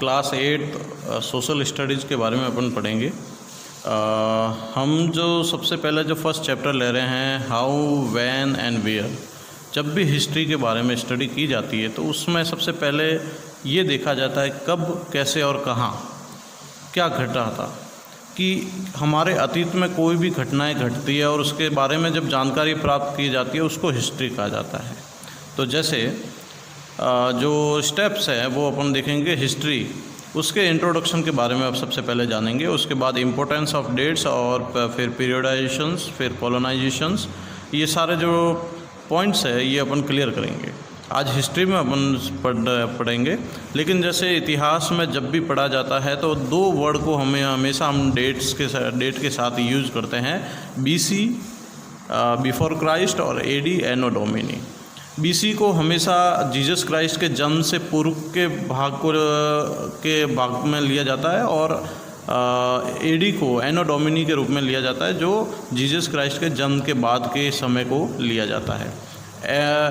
Class 8 social studies के बारे में अपन पढ़ेंगे। हम जो सबसे पहले जो फर्स्ट चैप्टर ले रहे हैं, हाउ, व्हेन एंड वेयर। जब भी हिस्ट्री के बारे में स्टडी की जाती है तो उसमें सबसे पहले ये देखा जाता है कब, कैसे और कहाँ क्या घट रहा था, कि हमारे अतीत में कोई भी घटनाएं घटती है और उसके बारे में जब जानकारी प्राप्त की जाती है उसको हिस्ट्री कहा जाता है। तो जैसे जो स्टेप्स हैं वो अपन देखेंगे हिस्ट्री, उसके इंट्रोडक्शन के बारे में अब सबसे पहले जानेंगे। उसके बाद इम्पोर्टेंस ऑफ डेट्स और फिर पीरियडाइजेशंस, फिर कॉलोनाइजेशंस, ये सारे जो पॉइंट्स है ये अपन क्लियर करेंगे। आज हिस्ट्री में अपन पढ़ेंगे, लेकिन जैसे इतिहास में जब भी पढ़ा जाता है तो दो वर्ड को हमेशा हम डेट के साथ यूज़ करते हैं, BC बिफोर क्राइस्ट और AD एनो डोमिनी। BC को हमेशा जीसस क्राइस्ट के जन्म से पूर्व के भाग में लिया जाता है और AD को एनो डोमिनी के रूप में लिया जाता है, जो जीसस क्राइस्ट के जन्म के बाद के समय को लिया जाता है।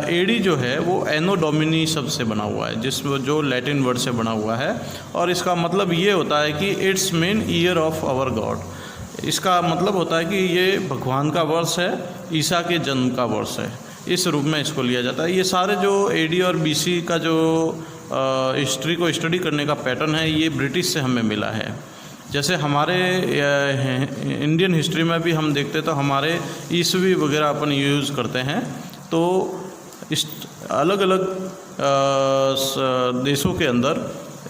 AD जो है वो एनो डोमिनी शब्द से बना हुआ है, जो लैटिन वर्ड से बना हुआ है, और इसका मतलब ये होता है कि it's main year of our God. इसका मतलब होता है कि ये भगवान का वर्ष है, ईसा के जन्म का वर्ष है, इस रूप में इसको लिया जाता है। ये सारे जो AD और BC का जो हिस्ट्री को स्टडी करने का पैटर्न है ये ब्रिटिश से हमें मिला है। जैसे हमारे इंडियन हिस्ट्री में भी हम देखते तो हमारे ईस्वी वगैरह अपन यूज़ करते हैं, तो इस अलग अलग देशों के अंदर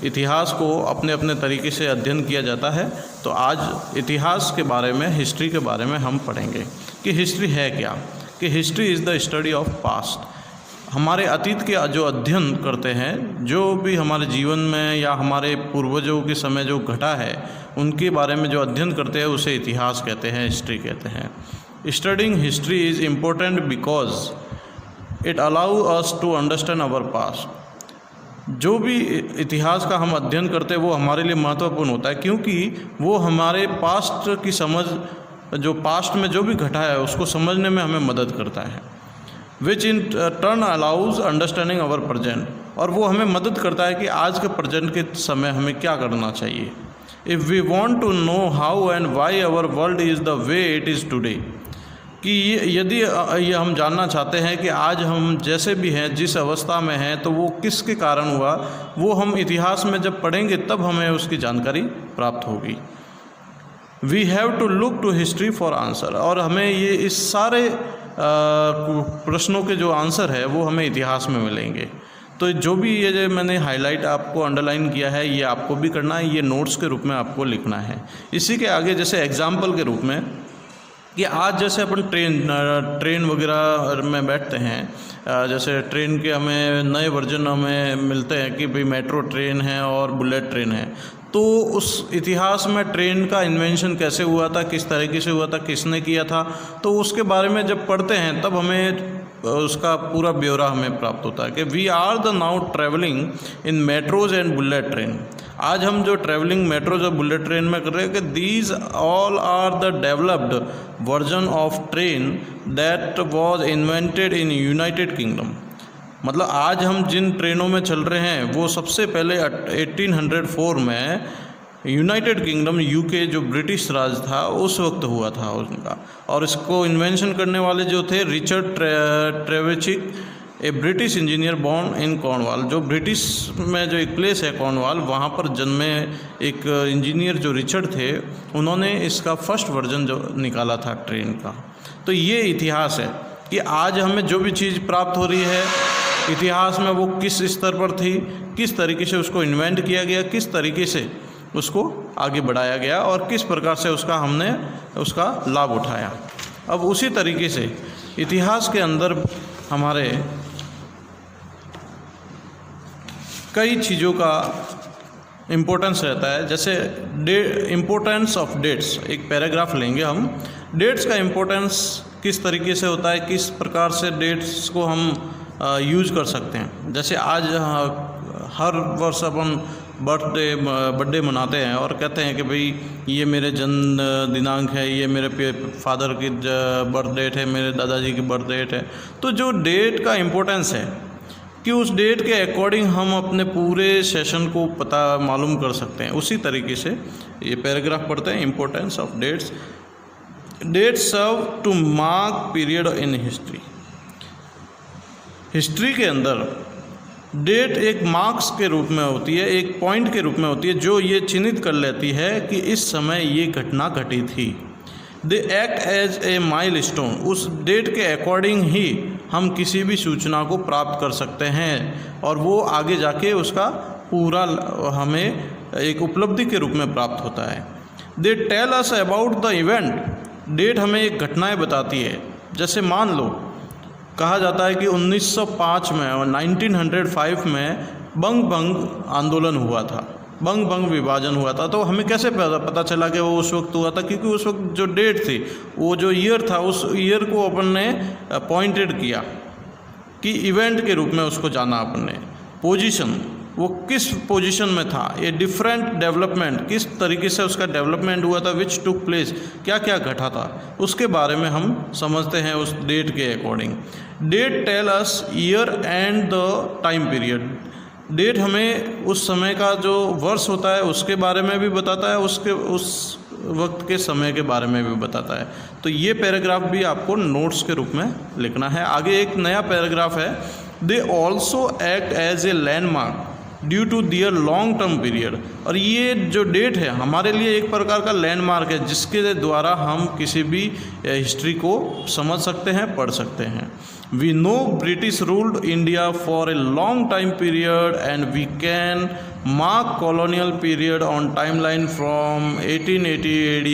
इतिहास को अपने अपने तरीके से अध्ययन किया जाता है। तो आज इतिहास के बारे में, हिस्ट्री के बारे में हम पढ़ेंगे कि हिस्ट्री है क्या, कि history is the study of past. हमारे अतीत के जो अध्ययन करते हैं, जो भी हमारे जीवन में या हमारे पूर्वजों के समय जो घटा है उनके बारे में जो अध्ययन करते हैं उसे इतिहास कहते हैं, हिस्ट्री कहते हैं। Studying history is important because it allow us to understand our past. जो भी इतिहास का हम अध्ययन करते हैं वो हमारे लिए महत्वपूर्ण होता है, क्योंकि वो हमारे पास्ट की समझ, जो पास्ट में जो भी घटा है उसको समझने में हमें मदद करता है। Which in turn allows understanding our present, और वो हमें मदद करता है कि आज के प्रेजेंट के समय हमें क्या करना चाहिए। If we want to know how and why our world is the way it is today, कि यदि ये हम जानना चाहते हैं कि आज हम जैसे भी हैं, जिस अवस्था में हैं, तो वो किसके कारण हुआ, वो हम इतिहास में जब पढ़ेंगे तब हमें उसकी जानकारी प्राप्त होगी। We have to look to history for answer, और हमें ये इस सारे प्रश्नों के जो आंसर है वो हमें इतिहास में मिलेंगे। तो जो भी ये जो मैंने हाईलाइट आपको अंडरलाइन किया है ये आपको भी करना है, ये नोट्स के रूप में आपको लिखना है। इसी के आगे जैसे एग्जाम्पल के रूप में कि आज जैसे अपन ट्रेन वगैरह में बैठते हैं, जैसे ट्रेन के हमें नए वर्जन हमें मिलते हैं कि भाई मेट्रो ट्रेन है और बुलेट ट्रेन है। तो उस इतिहास में ट्रेन का इन्वेंशन कैसे हुआ था, किस तरीके से हुआ था, किसने किया था, तो उसके बारे में जब पढ़ते हैं तब हमें उसका पूरा ब्यौरा हमें प्राप्त होता है कि we are the now travelling in metros and bullet train. आज हम जो ट्रैवलिंग मेट्रोज और बुलेट ट्रेन में कर रहे हैं कि these all are the developed version of train that was invented in United Kingdom. मतलब आज हम जिन ट्रेनों में चल रहे हैं वो सबसे पहले 1804 में यूनाइटेड किंगडम, UK जो ब्रिटिश राज था उस वक्त हुआ था उनका। और इसको इन्वेंशन करने वाले जो थे Richard Trevithick, a British engineer born in Cornwall. जो ब्रिटिश में जो एक प्लेस है कॉर्नवाल, वहाँ पर जन्मे एक इंजीनियर जो रिचर्ड थे, उन्होंने इसका फर्स्ट वर्जन जो निकाला था ट्रेन का। तो ये इतिहास है कि आज हमें जो भी चीज़ प्राप्त हो रही है इतिहास में वो किस स्तर पर थी, किस तरीके से उसको इन्वेंट किया गया, किस तरीके से उसको आगे बढ़ाया गया और किस प्रकार से हमने उसका लाभ उठाया। अब उसी तरीके से इतिहास के अंदर हमारे कई चीज़ों का इम्पोर्टेंस रहता है। जैसे इम्पोर्टेंस ऑफ डेट्स, एक पैराग्राफ लेंगे हम। डेट्स का इम्पोर्टेंस किस तरीके से होता है, किस प्रकार से डेट्स को हम यूज़ कर सकते हैं। जैसे आज हर वर्ष अपन बर्थडे मनाते हैं और कहते हैं कि भाई ये मेरे जन्म दिनांक है, ये मेरे फादर की बर्थ डेट है, मेरे दादाजी की बर्थ डेट है। तो जो डेट का इम्पोर्टेंस है कि उस डेट के अकॉर्डिंग हम अपने पूरे सेशन को पता मालूम कर सकते हैं। उसी तरीके से ये पैराग्राफ पढ़ते हैं, importance of dates. Dates serve to mark period in history. History के अंदर डेट एक मार्क्स के रूप में होती है, एक पॉइंट के रूप में होती है, जो ये चिन्हित कर लेती है कि इस समय ये घटना घटी थी। They act as a milestone. उस डेट के अकॉर्डिंग ही हम किसी भी सूचना को प्राप्त कर सकते हैं और वो आगे जाके उसका पूरा हमें एक उपलब्धि के रूप में प्राप्त होता है। They tell us about the event. Date हमें एक घटनाएं बताती है। जैसे मान लो कहा जाता है कि 1905 में और 1905 में बंग आंदोलन हुआ था, बंग विभाजन हुआ था। तो हमें कैसे पता चला कि वो उस वक्त हुआ था? क्योंकि उस वक्त जो डेट थी, वो जो ईयर था, उस ईयर को अपन ने पॉइंटेड किया कि इवेंट के रूप में उसको जाना अपन ने। पोजीशन, वो किस पोजीशन में था, ये डिफरेंट डेवलपमेंट, किस तरीके से उसका डेवलपमेंट हुआ था, विच टुक प्लेस, क्या क्या घटा था, उसके बारे में हम समझते हैं उस डेट के according. Date tell us year and the time period. Date हमें उस समय का जो वर्ष होता है उसके बारे में भी बताता है, उस वक्त के समय के बारे में भी बताता है। तो ये पैराग्राफ भी आपको नोट्स के रूप में लिखना है। आगे एक नया पैराग्राफ है, they also act as a landmark due to their long term period. और ये जो डेट है हमारे लिए एक प्रकार का लैंडमार्क है, जिसके द्वारा हम किसी भी हिस्ट्री को समझ सकते हैं, पढ़ सकते हैं। We know British ruled India for a long time period and we can mark colonial period on timeline from 1880 AD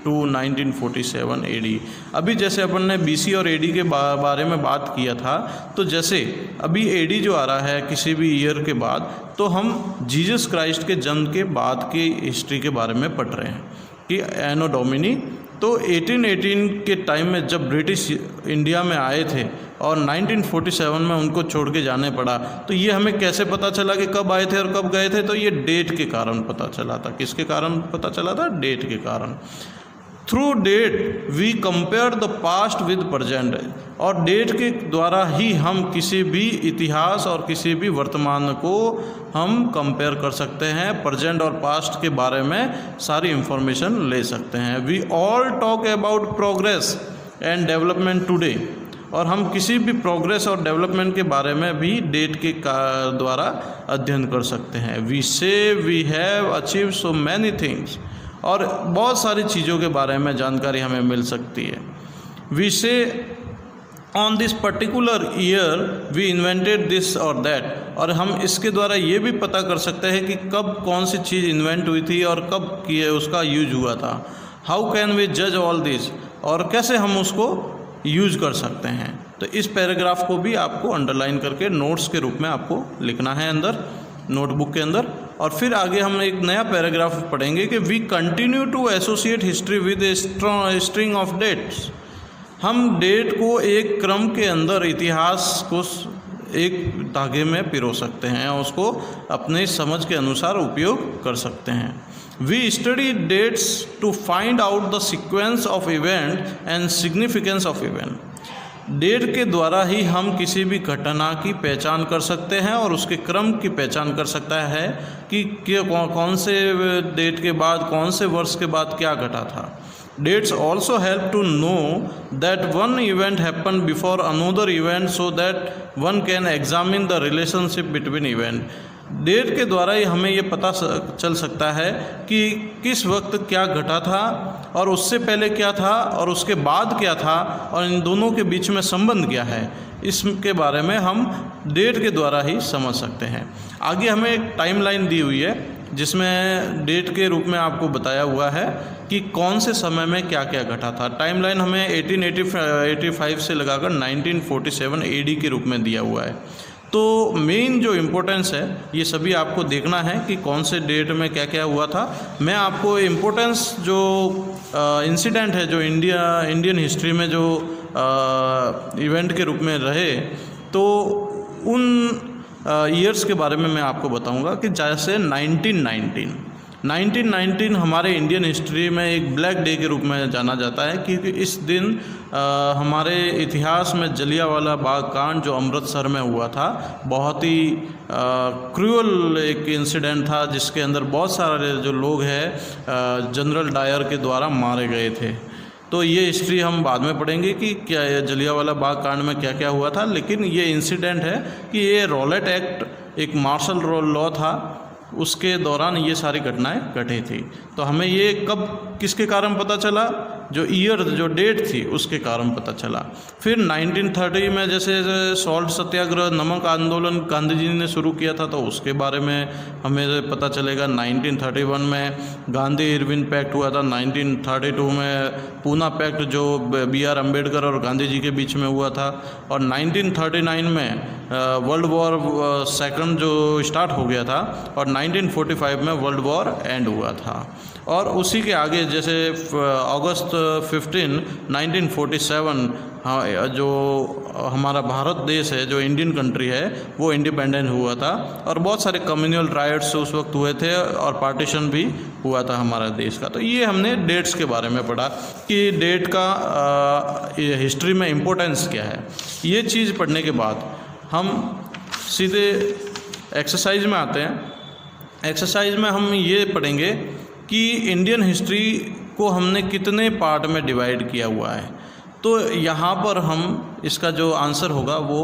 to 1947 AD। अभी जैसे अपन ने BC और AD के बारे में बात किया था, तो जैसे अभी AD जो आ रहा है किसी भी ईयर के बाद, तो हम जीसस क्राइस्ट के जन्म के बाद की हिस्ट्री के बारे में पढ़ रहे हैं कि एनो डोमिनी। तो 1818 के टाइम में जब ब्रिटिश इंडिया में आए थे और 1947 में उनको छोड़ के जाने पड़ा, तो ये हमें कैसे पता चला कि कब आए थे और कब गए थे? तो ये डेट के कारण पता चला था। किसके कारण पता चला था? डेट के कारण। Through date we compare the past with present. और डेट के द्वारा ही हम किसी भी इतिहास और किसी भी वर्तमान को हम कंपेयर कर सकते हैं, प्रेजेंट और पास्ट के बारे में सारी इंफॉर्मेशन ले सकते हैं। We all talk about progress and development today. और हम किसी भी प्रोग्रेस और डेवलपमेंट के बारे में भी डेट के द्वारा अध्ययन कर सकते हैं। We say we have achieve so many things. और बहुत सारी चीज़ों के बारे में जानकारी हमें मिल सकती है। We say on this particular year we invented this और दैट। और हम इसके द्वारा ये भी पता कर सकते हैं कि कब कौन सी चीज़ इन्वेंट हुई थी और कब उसका यूज हुआ था। हाउ कैन वी जज ऑल दिस, और कैसे हम उसको यूज कर सकते हैं। तो इस पैराग्राफ को भी आपको अंडरलाइन करके नोट्स के रूप में आपको लिखना है अंदर नोटबुक के अंदर। और फिर आगे हम एक नया पैराग्राफ पढ़ेंगे कि we continue to associate history with a string of dates. हम डेट को एक क्रम के अंदर इतिहास को एक धागे में पिरो सकते हैं और उसको अपने समझ के अनुसार उपयोग कर सकते हैं। We study dates to find out the sequence of event and significance of event. Date के द्वारा ही हम किसी भी घटना की पहचान कर सकते हैं और उसके क्रम की पहचान कर सकता है कि कौन से डेट के बाद, कौन से वर्ष के बाद क्या घटा था। Dates also help to know that one event happened before another event so that one can examine the relationship between event। Date के द्वारा ही हमें ये पता चल सकता है कि किस वक्त क्या घटा था और उससे पहले क्या था और उसके बाद क्या था और इन दोनों के बीच में संबंध क्या है, इसके बारे में हम डेट के द्वारा ही समझ सकते हैं। आगे हमें एक टाइमलाइन दी हुई है जिसमें डेट के रूप में आपको बताया हुआ है कि कौन से समय में क्या क्या घटा था। टाइमलाइन हमें 1885 से लगाकर 1947 AD के रूप में दिया हुआ है। तो मेन जो इम्पोर्टेंस है ये सभी आपको देखना है कि कौन से डेट में क्या क्या हुआ था। मैं आपको इम्पोर्टेंस जो इंसिडेंट है जो इंडियन हिस्ट्री में जो इवेंट के रूप में रहे, तो उन ईयर्स के बारे में मैं आपको बताऊंगा कि जैसे 1919 1919 हमारे इंडियन हिस्ट्री में एक ब्लैक डे के रूप में जाना जाता है, क्योंकि इस दिन हमारे इतिहास में जलियांवाला बाग कांड जो अमृतसर में हुआ था, बहुत ही क्रूअल एक इंसिडेंट था, जिसके अंदर बहुत सारे जो लोग हैं जनरल डायर के द्वारा मारे गए थे। तो ये हिस्ट्री हम बाद में पढ़ेंगे कि क्या जलियांवाला बाग कांड में क्या क्या हुआ था, लेकिन ये इंसिडेंट है कि ये रॉलेट एक्ट एक मार्शल लॉ था, उसके दौरान ये सारी घटनाएं घटी थी। तो हमें ये कब किसके कारण पता चला, जो ईयर जो डेट थी उसके कारण पता चला। फिर 1930 में जैसे सॉल्ट सत्याग्रह, नमक आंदोलन गांधी जी ने शुरू किया था, तो उसके बारे में हमें पता चलेगा। 1931 में गांधी इरविन पैक्ट हुआ था। 1932 में पूना पैक्ट जो BR अम्बेडकर और गांधी जी के बीच में हुआ था। और 1939 में वर्ल्ड वॉर सेकंड जो स्टार्ट हो गया था, और 1945 में वर्ल्ड वॉर एंड हुआ था। और उसी के आगे जैसे अगस्त 15, 1947 जो हमारा भारत देश है, जो इंडियन कंट्री है, वो इंडिपेंडेंट हुआ था। और बहुत सारे कम्युनल राइट्स उस वक्त हुए थे, और पार्टीशन भी हुआ था हमारे देश का। तो ये हमने डेट्स के बारे में पढ़ा कि डेट का हिस्ट्री में इम्पोर्टेंस क्या है। ये चीज़ पढ़ने के बाद हम सीधे एक्सरसाइज में आते हैं। एक्सरसाइज में हम ये पढ़ेंगे कि इंडियन हिस्ट्री को हमने कितने पार्ट में डिवाइड किया हुआ है। तो यहाँ पर हम इसका जो आंसर होगा वो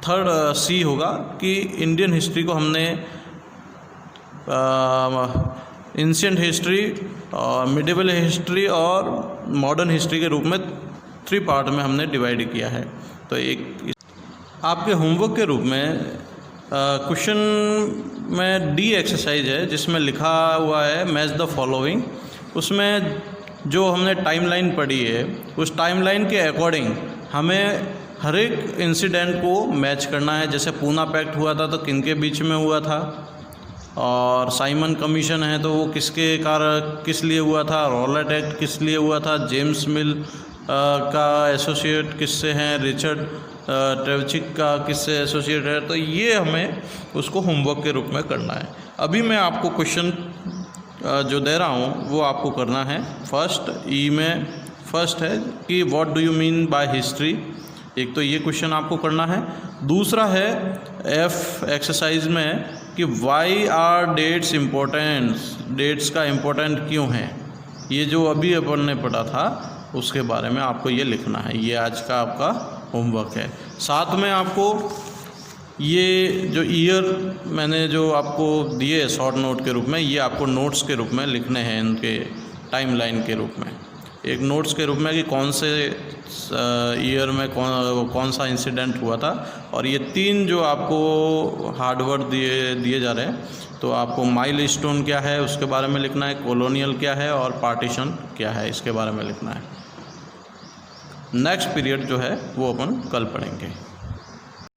3rd C होगा कि इंडियन हिस्ट्री को हमने एंशिएंट हिस्ट्री, मिडिवल हिस्ट्री और मॉडर्न हिस्ट्री के रूप में 3 पार्ट में हमने डिवाइड किया है। तो एक आपके होमवर्क के रूप में क्वेश्चन में D एक्सरसाइज है, जिसमें लिखा हुआ है मैच द फॉलोइंग। उसमें जो हमने टाइमलाइन पढ़ी है, उस टाइमलाइन के अकॉर्डिंग हमें हर एक इंसिडेंट को मैच करना है। जैसे पूना पैक्ट हुआ था तो किनके बीच में हुआ था, और साइमन कमीशन है तो वो किस लिए हुआ था, रॉलेट एक्ट किस लिए हुआ था, जेम्स मिल का एसोसिएट किससे हैं, रिचर्ड ट्रेवचिक का किससे एसोसिएट है। तो ये हमें उसको होमवर्क के रूप में करना है। अभी मैं आपको क्वेश्चन जो दे रहा हूँ वो आपको करना है। फर्स्ट ई में फर्स्ट है कि what do you mean by history. एक तो ये क्वेश्चन आपको करना है। दूसरा है F एक्सरसाइज में कि why are dates important, dates का इम्पोर्टेंट क्यों है। ये जो अभी अपन ने पढ़ा था उसके बारे में आपको ये लिखना है। ये आज का आपका होमवर्क है। साथ में आपको ये जो ईयर मैंने जो आपको दिए शॉर्ट नोट के रूप में, ये आपको नोट्स के रूप में लिखने हैं, इनके टाइमलाइन के रूप में। एक नोट्स के रूप में कि कौन से ईयर में कौन सा इंसिडेंट हुआ था। और ये 3 जो आपको हार्डवर्ड दिए जा रहे हैं, तो आपको माइलस्टोन क्या है उसके बारे में लिखना है, कॉलोनियल क्या है और पार्टीशन क्या है इसके बारे में लिखना है। नेक्स्ट पीरियड जो है वो अपन कल पढ़ेंगे।